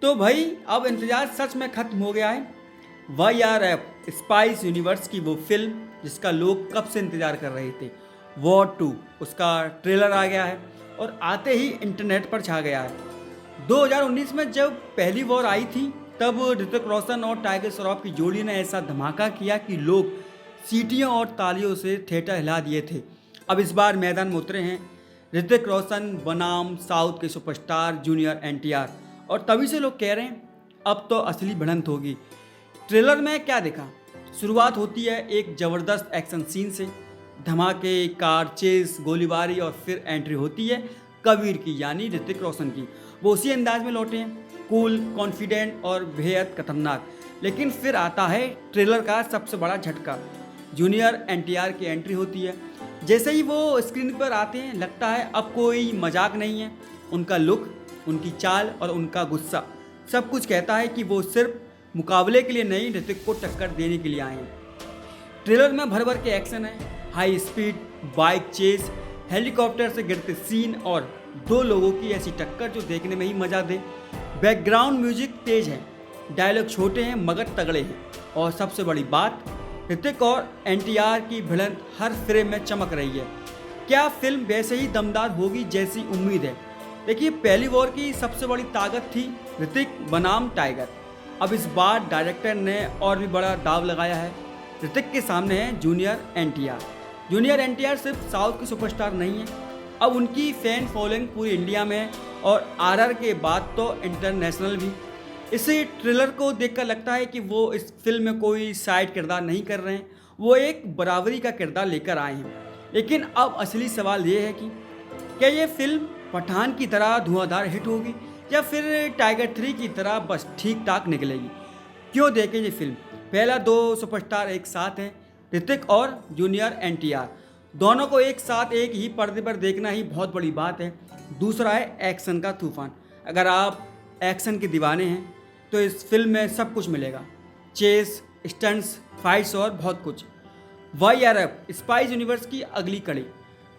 तो भाई अब इंतज़ार सच में ख़त्म हो गया है। YRF स्पाइस यूनिवर्स की वो फिल्म जिसका लोग कब से इंतज़ार कर रहे थे, वॉर 2, उसका ट्रेलर आ गया है और आते ही इंटरनेट पर छा गया है। 2019 में जब पहली वॉर आई थी तब ऋतिक रोशन और टाइगर श्रॉफ की जोड़ी ने ऐसा धमाका किया कि लोग सीटियों और तालियों से थिएटर हिला दिए थे। अब इस बार मैदान में उतरे हैं ऋतिक रोशन बनाम साउथ के सुपरस्टार जूनियर NTR, और तभी से लोग कह रहे हैं अब तो असली भिड़ंत होगी। ट्रेलर में क्या देखा? शुरुआत होती है एक ज़बरदस्त एक्शन सीन से, धमाके, कार चेस, गोलीबारी, और फिर एंट्री होती है कबीर की यानी ऋतिक रोशन की। वो उसी अंदाज में लौटे हैं, कूल, कॉन्फिडेंट और बेहद खतरनाक। लेकिन फिर आता है ट्रेलर का सबसे बड़ा झटका। जूनियर NTR की एंट्री होती है। जैसे ही वो स्क्रीन पर आते हैं लगता है अब कोई मजाक नहीं है। उनका लुक, उनकी चाल और उनका गुस्सा सब कुछ कहता है कि वो सिर्फ मुकाबले के लिए नहीं, ऋतिक को टक्कर देने के लिए आए हैं। ट्रेलर में भर भर के एक्शन है, high speed bike chase, helicopter से गिरते सीन और दो लोगों की ऐसी टक्कर जो देखने में ही मजा दे। बैकग्राउंड म्यूजिक तेज है, डायलॉग छोटे हैं मगर तगड़े हैं, और सबसे बड़ी बात ऋतिक और NTR की भिड़ंत हर फ्रेम में चमक रही है। क्या फिल्म वैसे ही दमदार होगी जैसी उम्मीद है? देखिए, पहली वॉर की सबसे बड़ी ताकत थी ऋतिक बनाम टाइगर। अब इस बार डायरेक्टर ने और भी बड़ा दाव लगाया है। ऋतिक के सामने है जूनियर NTR। जूनियर NTR सिर्फ साउथ के सुपरस्टार नहीं है, अब उनकी फैन फॉलोइंग पूरी इंडिया में है, और RR के बाद तो इंटरनेशनल भी। इसे ट्रेलर को देखकर लगता है कि वो इस फिल्म में कोई साइड किरदार नहीं कर रहे हैं, वो एक बराबरी का किरदार लेकर आए हैं। लेकिन अब असली सवाल ये है कि क्या ये फिल्म पठान की तरह धुआंधार हिट होगी या फिर टाइगर 3 की तरह बस ठीक ठाक निकलेगी? क्यों देखें ये फिल्म? पहला, दो सुपरस्टार एक साथ हैं, ऋतिक और जूनियर NTR। दोनों को एक साथ एक ही पर्दे पर देखना ही बहुत बड़ी बात है। दूसरा है एक्शन का तूफान। अगर आप एक्शन के दीवाने हैं तो इस फिल्म में सब कुछ मिलेगा, चेस, स्टंट्स, फाइट्स और बहुत कुछ। YRF स्पाइस यूनिवर्स की अगली कड़ी।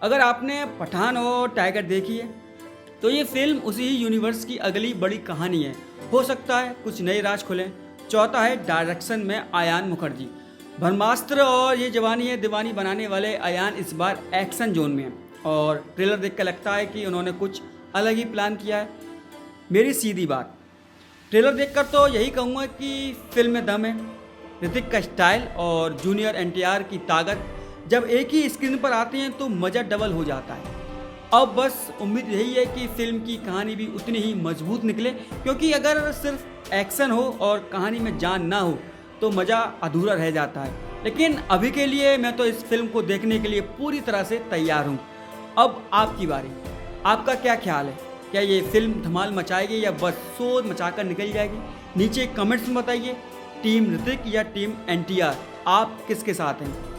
अगर आपने पठान और टाइगर देखी है तो ये फिल्म उसी ही यूनिवर्स की अगली बड़ी कहानी है। हो सकता है कुछ नए राज खुलें। चौथा है डायरेक्शन में आयान मुखर्जी। ब्रह्मास्त्र और ये जवानी है दीवानी बनाने वाले आयान इस बार एक्शन जोन में हैं, और ट्रेलर देखकर लगता है कि उन्होंने कुछ अलग ही प्लान किया है। मेरी सीधी बात, ट्रेलर देखकर तो यही कहूँगा कि फिल्म में दम है। ऋतिक का स्टाइल और जूनियर NTR की ताकत जब एक ही स्क्रीन पर आते हैं तो मज़ा डबल हो जाता है। अब बस उम्मीद यही है कि फिल्म की कहानी भी उतनी ही मजबूत निकले, क्योंकि अगर सिर्फ एक्शन हो और कहानी में जान ना हो तो मज़ा अधूरा रह जाता है। लेकिन अभी के लिए मैं तो इस फिल्म को देखने के लिए पूरी तरह से तैयार हूँ। अब आपकी बारी, आपका क्या ख्याल है? क्या ये फिल्म धमाल मचाएगी या बस शोर मचाकर निकल जाएगी? नीचे कमेंट्स में बताइए, टीम ऋतिक या टीम NTR, आप किसके साथ हैं?